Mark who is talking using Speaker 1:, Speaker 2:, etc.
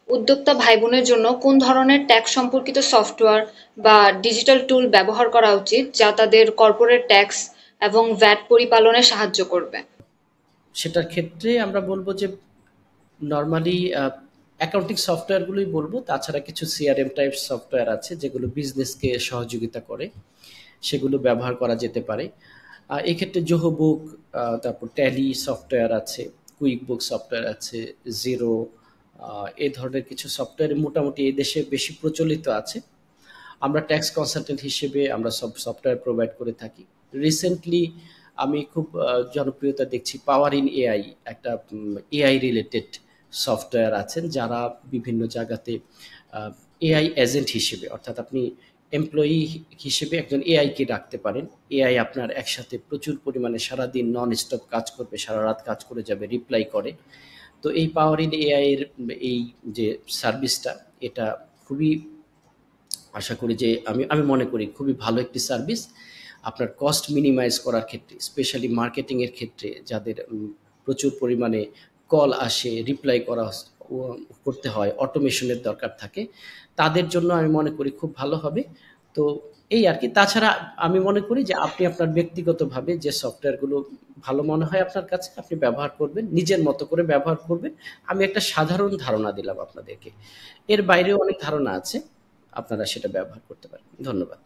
Speaker 1: উদ্যোক্তা ভাই-বোনের জন্য কোন ধরনের ট্যাক্স সম্পর্কিত সফটওয়্যার বা ডিজিটাল টুল ব্যবহার করা উচিত যা তাদের কর্পোরেট ট্যাক্স এবং ভ্যাট পরিপালনে সাহায্য করবে?
Speaker 2: সেটার ক্ষেত্রে আমরা বলবো যে নরমালি অ্যাকাউন্টিং সফটওয়্যারগুলোই বলবো। তাছাড়া কিছু সিআরএম টাইপ সফটওয়্যার আছে যেগুলো বিজনেসকে সহযোগিতা করে, সেগুলো ব্যবহার করা যেতে পারে। এক্ষেত্রে জোহো বুক, তারপর ট্যালি সফটওয়্যার আছে, কুইক বুক সফটওয়্যার আছে, জিরো, এই ধরনের কিছু সফটওয়্যার মোটামুটি এই দেশে বেশি প্রচলিত আছে। আমরা ট্যাক্স কনসালটেন্ট হিসেবে আমরা সব সফটওয়্যার প্রোভাইড করে থাকি। রিসেন্টলি আমি খুব জনপ্রিয়তা দেখছি পাওয়ার ইন এআই, একটা এআই রিলেটেড সফটওয়্যার আছেন যারা বিভিন্ন জায়গাতে এআই এজেন্ট হিসেবে, অর্থাৎ আপনি এমপ্লয়ি হিসেবে একজন এআইকে রাখতে পারেন। এআই আপনার একসাথে প্রচুর পরিমাণে সারাদিন নন স্টপ কাজ করবে, সারা রাত কাজ করে যাবে, রিপ্লাই করে। তো এই পাওয়ার ইন এআই এর এই যে সার্ভিসটা, এটা খুবই আশা করি যে আমি আমি মনে করি খুবই ভালো একটি সার্ভিস। আপনার কস্ট মিনিমাইজ করার ক্ষেত্রে, স্পেশালি মার্কেটিংয়ের ক্ষেত্রে যাদের প্রচুর পরিমাণে কল আসে, রিপ্লাই করতে হয়, অটোমেশনের দরকার থাকে, তাদের জন্য আমি মনে করি খুব ভালো হবে। তো এই আর কি। তাছাড়া আমি মনে করি যে আপনি আপনার ব্যক্তিগতভাবে যে সফটওয়্যারগুলো ভালো মনে হয় আপনার কাছে, আপনি ব্যবহার করবেন, নিজের মতো করে ব্যবহার করবেন। আমি একটা সাধারণ ধারণা দিলাম আপনাদেরকে, এর বাইরেও অনেক ধারণা আছে, আপনারা সেটা ব্যবহার করতে পারেন। ধন্যবাদ।